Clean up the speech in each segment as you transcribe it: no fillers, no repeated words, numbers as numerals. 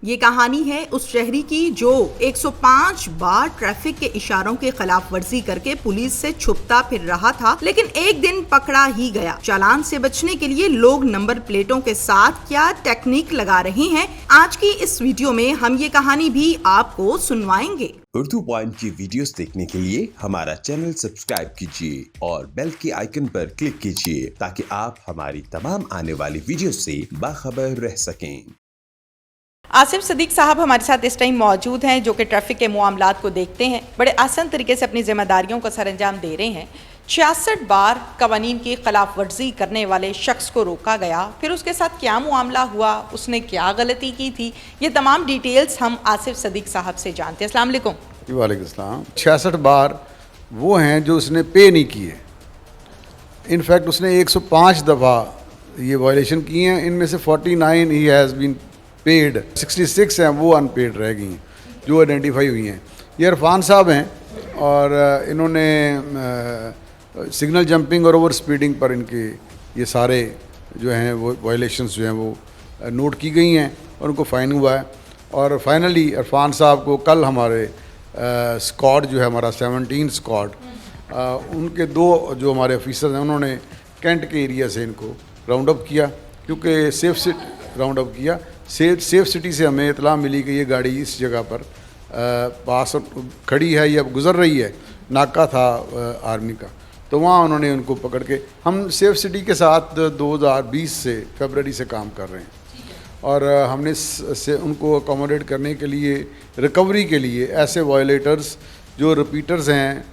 ये कहानी है उस शहरी की जो 105 बार ट्रैफिक के इशारों के खिलाफ वर्जी करके पुलिस से छुपता फिर रहा था, लेकिन एक दिन पकड़ा ही गया। चालान से बचने के लिए लोग नंबर प्लेटों के साथ क्या टेक्निक लगा रहे हैं, आज की इस वीडियो में हम ये कहानी भी आपको सुनवाएंगे। उर्दू पॉइंट की वीडियोस देखने के लिए हमारा चैनल सब्सक्राइब कीजिए और बेल के आइकन पर क्लिक कीजिए ताकि आप हमारी तमाम आने वाली वीडियो से बाखबर रह सकें। आसिफ सदीक साहब हमारे साथ इस टाइम मौजूद हैं, जो कि ट्रैफिक के मामलात को देखते हैं, बड़े आसान तरीके से अपनी जिम्मेदारियों को सरअंजाम दे रहे हैं। 66 बार कवानीन की खिलाफ वर्जी करने वाले शख्स को रोका गया, फिर उसके साथ क्या मामला हुआ, उसने क्या गलती की थी, ये तमाम डिटेल्स हम आसिफ सदीक साहब से जानते हैं। अस्सलाम वालेकुम। वालेकुम सलाम। 66 बार वो हैं जो उसने पे नहीं किए। इनफैक्ट उसने 105 दफ़ा ये वायलेशन की हैं, इनमें से 49 ही हैज़ बीन पेड, 66 हैं वो अनपेड रह गई जो आइडेंटिफाई हुई हैं। ये इरफान साहब हैं और इन्होंने सिग्नल जंपिंग और ओवर स्पीडिंग पर इनके ये सारे जो हैं वो वायलेशंस जो हैं वो नोट की गई हैं और उनको फ़ाइन हुआ है। और फाइनली इरफान साहब को कल हमारे स्क्वाड जो है हमारा 17 स्क्वाड, उनके दो जो हमारे ऑफिसर हैं उन्होंने कैंट के एरिया से इनको राउंड अप किया, क्योंकि राउंड अप किया सेफ सिटी से हमें इतला मिली कि ये गाड़ी इस जगह पर पास खड़ी है या गुज़र रही है, नाका था आर्मी का, तो वहाँ उन्होंने उनको पकड़ के, हम सेफ सिटी के साथ 2020 से फरवरी से काम कर रहे हैं और हमने से उनको अकोमोडेट करने के लिए, रिकवरी के लिए ऐसे वायलेटर्स जो रिपीटर्स हैं,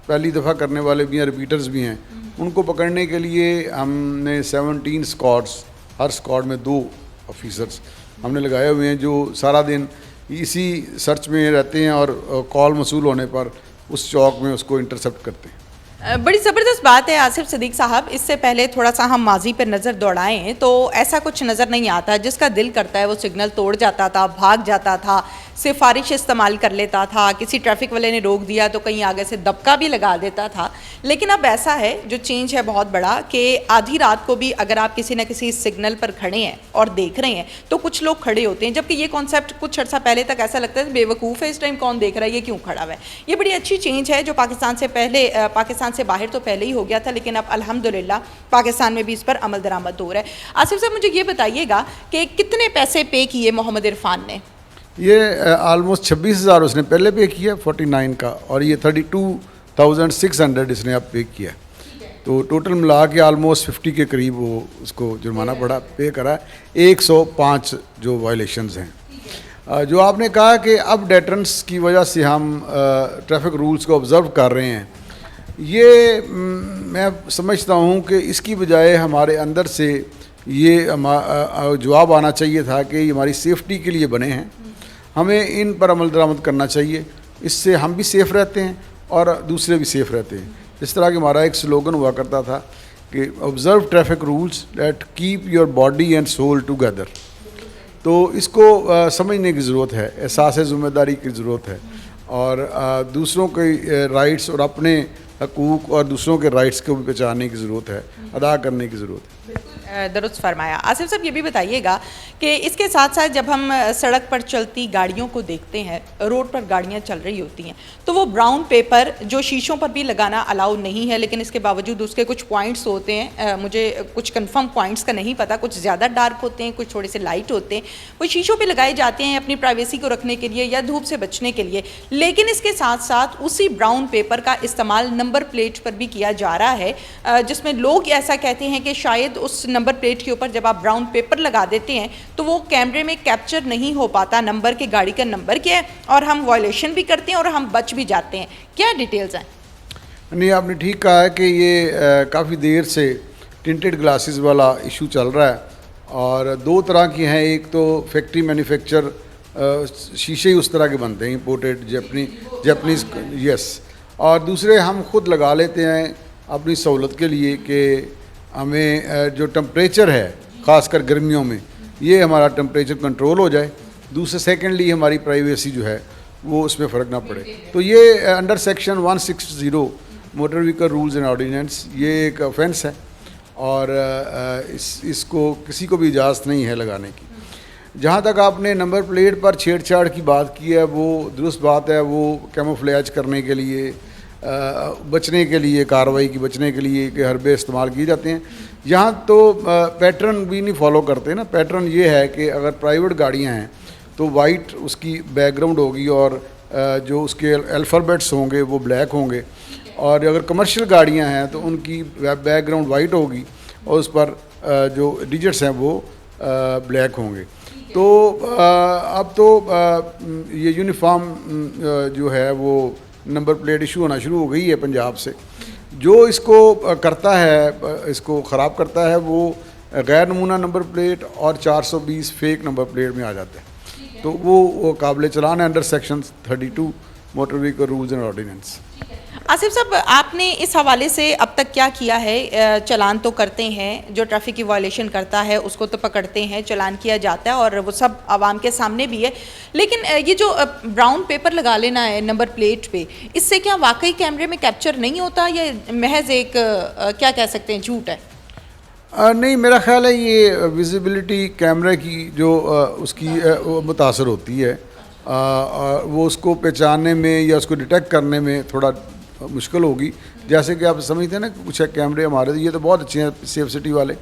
पहली दफ़ा करने वाले भी हैं, रिपीटर्स भी हैं, उनको पकड़ने के लिए हमने 17 स्क्वाड्स, हर स्क्वाड में 2 ऑफिसर्स हमने लगाए हुए हैं जो सारा दिन इसी सर्च में रहते हैं और कॉल मसूल होने पर उस चौक में उसको इंटरसेप्ट करते हैं। बड़ी ज़बरदस्त बात है आसिफ सदीक साहब। इससे पहले थोड़ा सा हम माजी पर नज़र दौड़ाएं तो ऐसा कुछ नज़र नहीं आता। जिसका दिल करता है वो सिग्नल तोड़ जाता था, भाग जाता था, सिफारिश इस्तेमाल कर लेता था, किसी ट्रैफिक वाले ने रोक दिया तो कहीं आगे से दबका भी लगा देता था। लेकिन अब ऐसा है, जो चेंज है बहुत बड़ा, कि आधी रात को भी अगर आप किसी न किसी सिग्नल पर खड़े हैं और देख रहे हैं तो कुछ लोग खड़े होते हैं, जबकि ये कॉन्सेप्ट कुछ अर्सा पहले तक ऐसा लगता है बेवकूफ़ है, इस टाइम कौन देख रहा है, ये क्यों खड़ा हुआ है। ये बड़ी अच्छी चेंज है जो पाकिस्तान से बाहर तो पहले ही हो गया था, लेकिन अब अल्हम्दुलिल्लाह पाकिस्तान में भी इस पर अमल दरामद हो रहा है। आसिफ साहब, मुझे ये बताइएगा कि कितने पैसे पे किए मोहम्मद इरफान ने? ये आलमोस्ट 26,000 उसने पहले पे किया 49 का, और ये 32,600 इसने अब पे किया, तो टोटल मिला के आलमोस्ट 50 के करीब वो उसको जुर्माना पड़ा, पे करा। 105 जो वायलेशंस हैं। जो आपने कहा कि अब डेटरेंस की वजह से हम ट्रैफिक रूल्स को ऑब्ज़र्व कर रहे हैं, ये मैं समझता हूँ कि इसकी बजाय हमारे अंदर से ये जवाब आना चाहिए था कि ये हमारी सेफ्टी के लिए बने हैं, हमें इन पर अमल दरामद करना चाहिए, इससे हम भी सेफ़ रहते हैं और दूसरे भी सेफ़ रहते हैं। इस तरह कि हमारा एक स्लोगन हुआ करता था कि observe traffic rules that keep your body and soul together. तो इसको समझने की ज़रूरत है, एहसास ज़िम्मेदारी की ज़रूरत है, और दूसरों के राइट्स और अपने हकूक़ और दूसरों के राइट्स को भी पहचानने की ज़रूरत है, अदा करने की ज़रूरत है। दुरुस्त फरमाया। आसिफ साहब, ये भी बताइएगा कि इसके साथ साथ जब हम सड़क पर चलती गाड़ियों को देखते हैं, रोड पर गाड़ियाँ चल रही होती हैं, तो वो ब्राउन पेपर जो शीशों पर भी लगाना अलाउ नहीं है, लेकिन इसके बावजूद उसके कुछ पॉइंट्स होते हैं, मुझे कुछ कंफर्म पॉइंट्स का नहीं पता, कुछ ज़्यादा डार्क होते हैं, कुछ थोड़े से लाइट होते हैं, वो शीशों पर लगाए जाते हैं अपनी प्राइवेसी को रखने के लिए या धूप से बचने के लिए। लेकिन इसके साथ साथ उसी ब्राउन पेपर का इस्तेमाल नंबर प्लेट पर भी किया जा रहा है, जिसमें लोग ऐसा कहते हैं कि शायद उस नंबर प्लेट के ऊपर जब आप ब्राउन पेपर लगा देते हैं तो वो कैमरे में कैप्चर नहीं हो पाता नंबर के, गाड़ी का नंबर क्या है, और हम वायलेशन भी करते हैं और हम बच भी जाते हैं। क्या डिटेल्स हैं? नहीं, आपने ठीक कहा है कि ये काफ़ी देर से टिंटेड ग्लासेस वाला इशू चल रहा है, और 2 तरह की हैं। एक तो फैक्ट्री मैन्युफैक्चर शीशे ही उस तरह के बनते हैं, इंपोर्टेड जापानीज़, यस, और दूसरे हम खुद लगा लेते हैं अपनी सहूलत के लिए कि हमें जो टेम्परेचर है, ख़ासकर गर्मियों में, ये हमारा टेम्परेचर कंट्रोल हो जाए। दूसरे सेकेंडली हमारी प्राइवेसी जो है वो उसमें फ़र्क ना पड़े। तो ये under section 160 motor vehicle rules and ordinance ये एक ऑफेंस है और इसको किसी को भी इजाज़त नहीं है लगाने की। जहाँ तक आपने नंबर प्लेट पर छेड़छाड़ की बात की है, वो दुरुस्त बात है। वो कैमोफ्लेज करने के लिए, बचने के लिए, कार्रवाई की बचने के लिए कि हरबे इस्तेमाल किए जाते हैं। यहाँ तो पैटर्न भी नहीं फॉलो करते ना। पैटर्न ये है कि अगर प्राइवेट गाड़ियाँ हैं तो वाइट उसकी बैकग्राउंड होगी और जो उसके अल्फ़ाबेट्स होंगे वो ब्लैक होंगे, और अगर कमर्शियल गाड़ियाँ हैं तो उनकी बैकग्राउंड वाइट होगी और उस पर जो डिजिट्स हैं वो ब्लैक होंगे। तो अब तो ये यूनिफॉर्म जो है वो नंबर प्लेट इशू होना शुरू हो गई है पंजाब से। जो इसको करता है, इसको ख़राब करता है, वो गैर नमूना नंबर प्लेट और 420 फेक नंबर प्लेट में आ जाता है। तो वो काबिल चलान है under section 32 motor vehicle rules and ordinance. Asif साहब, आपने इस हवाले से अब तक क्या किया है? चालान तो करते हैं, जो ट्रैफिक की वायलेशन करता है उसको तो पकड़ते हैं, चालान किया जाता है और वो सब आवाम के सामने भी है, लेकिन ये जो ब्राउन पेपर लगा लेना है नंबर प्लेट पे, इससे क्या वाकई कैमरे में कैप्चर नहीं होता या महज एक क्या कह सकते हैं, झूठ है? नहीं, मेरा ख्याल है ये विजिबिलिटी कैमरे की जो उसकी मुतासर होती है। वो उसको पहचानने में या उसको डिटेक्ट करने में थोड़ा मुश्किल होगी। जैसे कि आप समझते हैं ना, कुछ कैमरे हमारे ये तो बहुत अच्छे हैं सेफ सिटी वाले,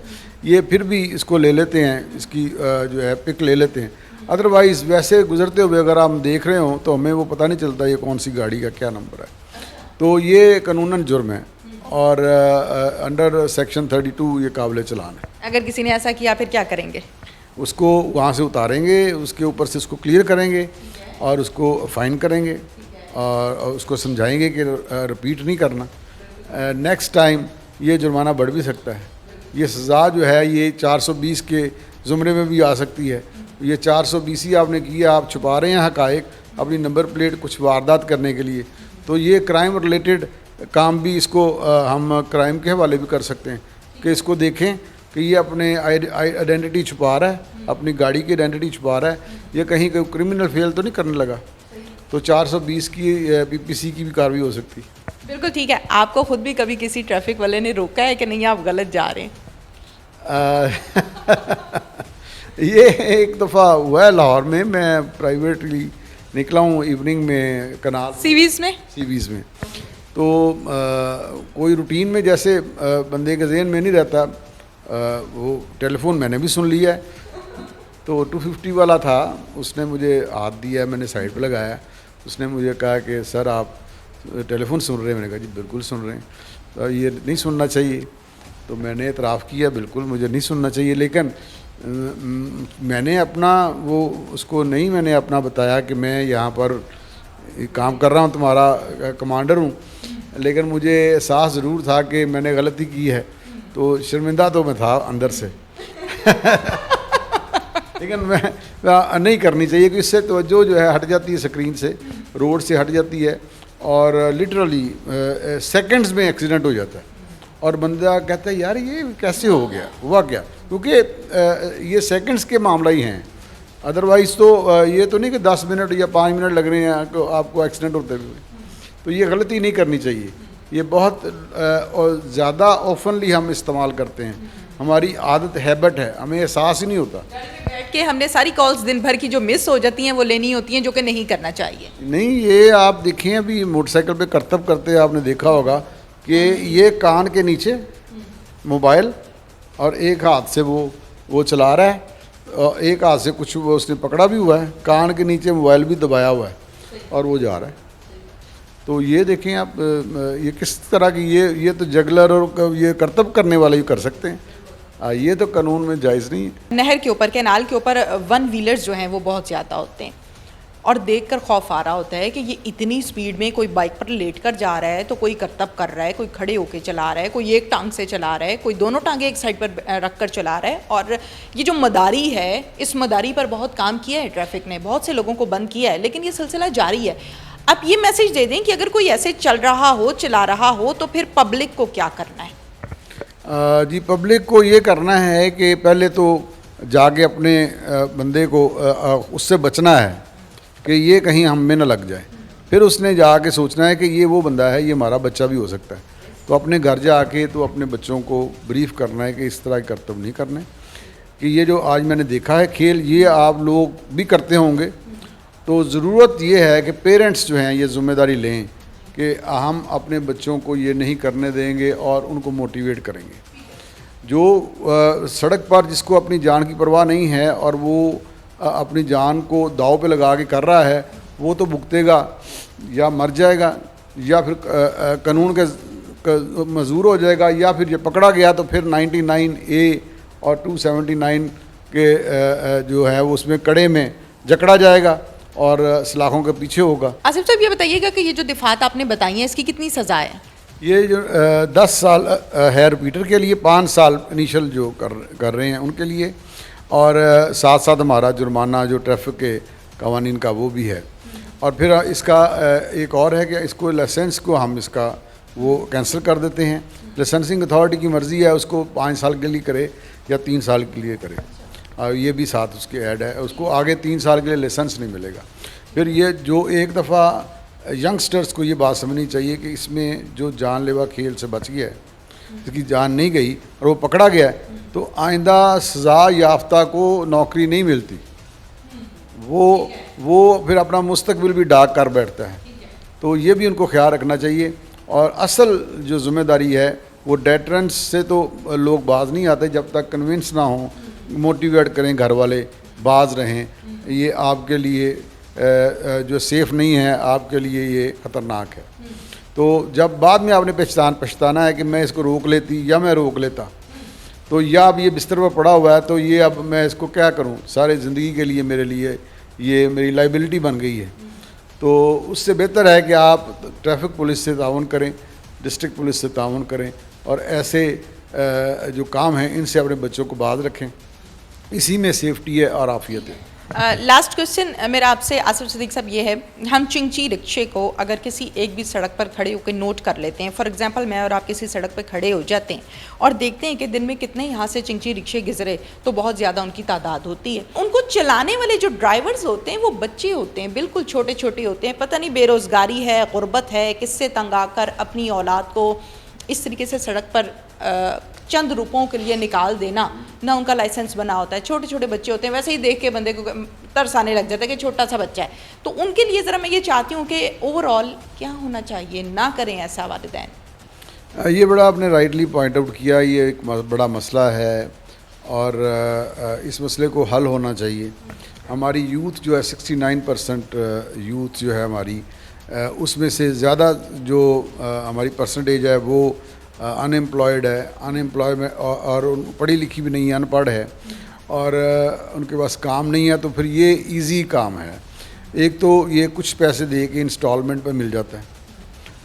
ये फिर भी इसको ले लेते हैं, इसकी जो है पिक ले लेते हैं। अदरवाइज़ वैसे गुजरते हुए अगर हम देख रहे हों तो हमें वो पता नहीं चलता ये कौन सी गाड़ी का क्या नंबर है। तो ये कानूनन जुर्म है और अंडर सेक्शन 32 ये काबिल चलान है। अगर किसी ने ऐसा किया फिर क्या करेंगे? उसको वहाँ से उतारेंगे, उसके ऊपर से उसको क्लियर करेंगे और उसको फ़ाइन करेंगे और उसको समझाएंगे कि रिपीट नहीं करना। नेक्स्ट टाइम ये जुर्माना बढ़ भी सकता है। ये सज़ा जो है ये 420 के ज़ुमरे में भी आ सकती है। ये 420 ही आपने किया, आप छुपा रहे हैं हक़ाइक़ अपनी नंबर प्लेट कुछ वारदात करने के लिए, तो ये क्राइम रिलेटेड काम भी इसको हम क्राइम के हवाले भी कर सकते हैं कि इसको देखें कि ये अपने आइडेंटिटी छुपा रहा है, अपनी गाड़ी की आइडेंटिटी छुपा रहा है, ये कहीं कोई क्रिमिनल फेल तो नहीं करने लगा। तो 420 की पीपीसी की भी कार्रवाई हो सकती है। बिल्कुल ठीक है। आपको खुद भी कभी किसी ट्रैफिक वाले ने रोका है कि नहीं आप गलत जा रहे हैं? ये एक दफ़ा हुआ है लाहौर में, मैं प्राइवेटली निकला हूँ इवनिंग में कनाल सीवीज़ में। तो कोई रूटीन में जैसे बंदे के जहन में नहीं रहता, वो टेलीफोन मैंने भी सुन लिया है। तो 250 वाला था, उसने मुझे हाथ दिया, मैंने साइड पे लगाया। उसने मुझे कहा कि सर आप टेलीफोन सुन रहे हैं? मैंने कहा जी बिल्कुल सुन रहे हैं। तो ये नहीं सुनना चाहिए। तो मैंने इतराफ़ किया बिल्कुल मुझे नहीं सुनना चाहिए, लेकिन मैंने अपना वो उसको नहीं मैंने अपना बताया कि मैं यहाँ पर काम कर रहा हूँ, तुम्हारा कमांडर हूँ, लेकिन मुझे एहसास ज़रूर था कि मैंने गलती की है। तो शर्मिंदा तो मैं था अंदर से लेकिन मैं नहीं करनी चाहिए कि इससे तवज्जो जो है हट जाती है स्क्रीन से, रोड से हट जाती है और लिटरली सेकंड्स में एक्सीडेंट हो जाता है और बंदा कहता है यार ये कैसे हो गया, हुआ क्या? क्योंकि ये सेकंड्स के मामला ही हैं। अदरवाइज़ तो ये तो नहीं कि 10 मिनट या 5 मिनट लग रहे हैं तो आपको एक्सीडेंट होते हुए। तो ये गलती नहीं करनी चाहिए। ये बहुत ज़्यादा ओपनली हम इस्तेमाल करते हैं, हमारी आदत हैबिट है, हमें एहसास ही नहीं होता। बैठ के हमने सारी कॉल्स दिन भर की जो मिस हो जाती हैं वो लेनी होती हैं, जो कि नहीं करना चाहिए। नहीं, ये आप देखें अभी मोटरसाइकिल पे करतब करते आपने देखा होगा कि ये कान के नीचे मोबाइल और एक हाथ से वो चला रहा है और एक हाथ से कुछ वो उसने पकड़ा भी हुआ है, कान के नीचे मोबाइल भी दबाया हुआ है और वो जा रहा है। तो ये देखें आप, ये किस तरह की ये तो जगलर और ये करतब करने वाले ही कर सकते हैं। ये तो कानून में जायज़ नहीं है। नहर के ऊपर, कैनाल के ऊपर वन व्हीलर्स जो हैं वो बहुत ज़्यादा होते हैं और देखकर खौफ आ रहा होता है कि ये इतनी स्पीड में कोई बाइक पर लेट कर जा रहा है, तो कोई करतब कर रहा है, कोई खड़े होकर चला रहा है, कोई एक टांग से चला रहा है, कोई दोनों टांगे एक साइड पर रख कर चला रहा है। और ये जो मदारी है, इस मदारी पर बहुत काम किया है ट्रैफिक ने, बहुत से लोगों को बंद किया है, लेकिन ये सिलसिला जारी है। आप ये मैसेज दे दें कि अगर कोई ऐसे चल रहा हो, चला रहा हो, तो फिर पब्लिक को क्या करना है? जी, पब्लिक को ये करना है कि पहले तो जाके अपने बंदे को उससे बचना है कि ये कहीं हम में न लग जाए। फिर उसने जाके सोचना है कि ये वो बंदा है, ये हमारा बच्चा भी हो सकता है। तो अपने घर जाके तो अपने बच्चों को ब्रीफ करना है कि इस तरह के करतब नहीं करने। कि ये जो आज मैंने देखा है खेल, ये आप लोग भी करते होंगे, तो ज़रूरत ये है कि पेरेंट्स जो हैं ये ज़िम्मेदारी लें कि हम अपने बच्चों को ये नहीं करने देंगे और उनको मोटिवेट करेंगे। जो सड़क पर जिसको अपनी जान की परवाह नहीं है और वो अपनी जान को दाव पे लगा के कर रहा है, वो तो भुगतेगा या मर जाएगा या फिर कानून के मजूर हो जाएगा, या फिर ये पकड़ा गया तो फिर 99A और 279 के जो है वो उसमें कड़े में जकड़ा जाएगा और सलाखों के पीछे होगा। आसिफ साहब ये बताइएगा कि ये जो दिफात आपने बताई है इसकी कितनी सज़ा है? ये जो 10 साल है रिपीटर के लिए, 5 साल इनिशियल जो कर रहे हैं उनके लिए, और साथ साथ हमारा जुर्माना जो ट्रैफिक के कवानीन का वो भी है। और फिर इसका एक और है कि इसको लाइसेंस को हम इसका वो कैंसिल कर देते हैं। लाइसेंसिंग अथॉरिटी की मर्ज़ी है, उसको 5 साल के लिए करे या 3 साल के लिए करे, और ये भी साथ उसके ऐड है, उसको आगे 3 साल के लिए लाइसेंस नहीं मिलेगा। फिर ये जो एक दफ़ा यंगस्टर्स को ये बात समझनी चाहिए कि इसमें जो जानलेवा खेल से बच गया है, जिसकी जान नहीं गई और वो पकड़ा गया है, तो आइंदा सज़ा याफ्ता को नौकरी नहीं मिलती, वो फिर अपना मुस्तकबिल भी डाक कर बैठता है। तो ये भी उनको ख्याल रखना चाहिए। और असल जो ज़िम्मेदारी है वो डेटरेंस से तो लोग बाज नहीं आते जब तक कन्विंस ना हो, मोटिवेट करें घर वाले, बाज रहें, ये आपके लिए जो सेफ़ नहीं है, आपके लिए ये ख़तरनाक है। तो जब बाद में आपने पछताना है कि मैं इसको रोक लेती या मैं रोक लेता, तो या अब ये बिस्तर पर पड़ा हुआ है तो ये अब मैं इसको क्या करूं, सारी ज़िंदगी के लिए मेरे लिए ये मेरी लाइबिलिटी बन गई है। तो उससे बेहतर है कि आप ट्रैफिक पुलिस से ताउन करें, डिस्ट्रिक्ट पुलिस से ताउन करें, और ऐसे जो काम हैं इनसे अपने बच्चों को बाज रखें। इसी में सेफ्टी है और आफियत है। लास्ट क्वेश्चन मेरा आपसे आसिफ सिद्दीक साहब ये है, हम चिंची रिक्शे को अगर किसी एक भी सड़क पर खड़े होकर नोट कर लेते हैं, फॉर एग्जांपल मैं और आप किसी सड़क पर खड़े हो जाते हैं और देखते हैं कि दिन में कितने यहाँ से चिंची रिक्शे गुजरे, तो बहुत ज़्यादा उनकी तादाद होती है। उनको चलाने वाले जो ड्राइवर्स होते हैं वो बच्चे होते हैं, बिल्कुल छोटे छोटे होते हैं, पता नहीं बेरोज़गारी है, गुर्बत है, किससे तंग आकर अपनी औलाद को इस तरीके से सड़क पर चंद रुपयों के लिए निकाल देना, ना उनका लाइसेंस बना होता है, छोटे छोटे बच्चे होते हैं, वैसे ही देख के बंदे को तरस आने लग जाता है कि छोटा सा बच्चा है। तो उनके लिए ज़रा मैं ये चाहती हूँ कि ओवरऑल क्या होना चाहिए, ना करें ऐसा वालिदैन। ये बड़ा आपने राइटली पॉइंट आउट किया, ये एक बड़ा मसला है और इस मसले को हल होना चाहिए। हमारी यूथ जो है 69% यूथ जो है हमारी, उसमें से ज़्यादा जो हमारी परसेंटेज है वो अनएम्प्लॉयड है, अनएम्प्लॉय में और पढ़ी लिखी भी नहीं है, अनपढ़ है, और उनके पास काम नहीं है। तो फिर ये इजी काम है, एक तो ये कुछ पैसे दे के इंस्टॉलमेंट पे मिल जाता है,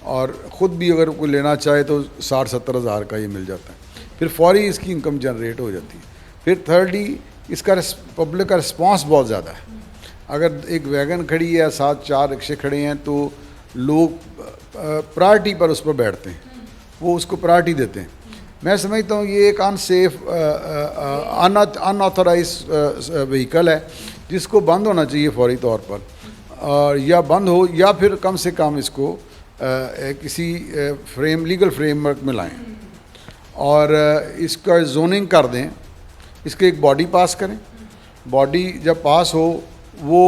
और ख़ुद भी अगर कोई लेना चाहे तो 60-70 हज़ार का ये मिल जाता है, फिर फौरी इसकी इनकम जनरेट हो जाती है। फिर थर्डली इसका पब्लिक का रिस्पॉन्स बहुत ज़्यादा है। अगर एक वैगन खड़ी है, साथ 4 रिक्शे खड़े हैं, तो लोग प्रायोरिटी पर उस पर बैठते हैं, वो उसको प्रायोरिटी देते हैं। मैं समझता हूँ ये एक अनसेफ अनऑथराइज व्हीकल है जिसको बंद होना चाहिए फौरी तौर पर, और या बंद हो या फिर कम से कम इसको किसी लीगल फ्रेमवर्क में लाएं और इसका जोनिंग कर दें, इसके एक बॉडी पास करें। बॉडी जब पास हो वो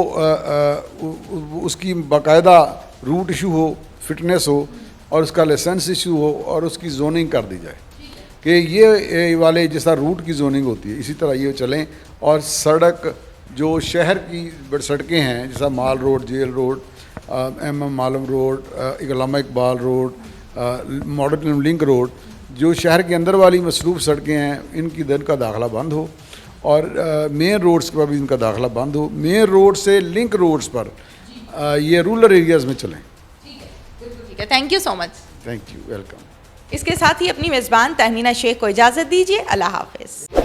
उसकी बाकायदा रूट इशू हो, फिटनेस हो, और उसका लाइसेंस इशू हो, और उसकी जोनिंग कर दी जाए कि ये वाले जैसा रूट की जोनिंग होती है इसी तरह ये चलें। और सड़क जो शहर की सड़कें हैं जैसा Mall Road, Jail Road, MM मालम Road, Allama Iqbal Road, Modern Link Road, जो शहर के अंदर वाली मसरूफ़ सड़कें हैं, इनकी दिन का दाखिला बंद हो, और मेन रोड्स पर भी इनका दाखिला बंद हो। मेन रोड से लिंक रोड्स पर ये रूरल एरियाज़ में चलें। ठीक है, thank you so much. Thank you, welcome. इसके साथ ही अपनी मेज़बान तहमीना शेख को इजाज़त दीजिए। अल्लाह हाफ़िज़।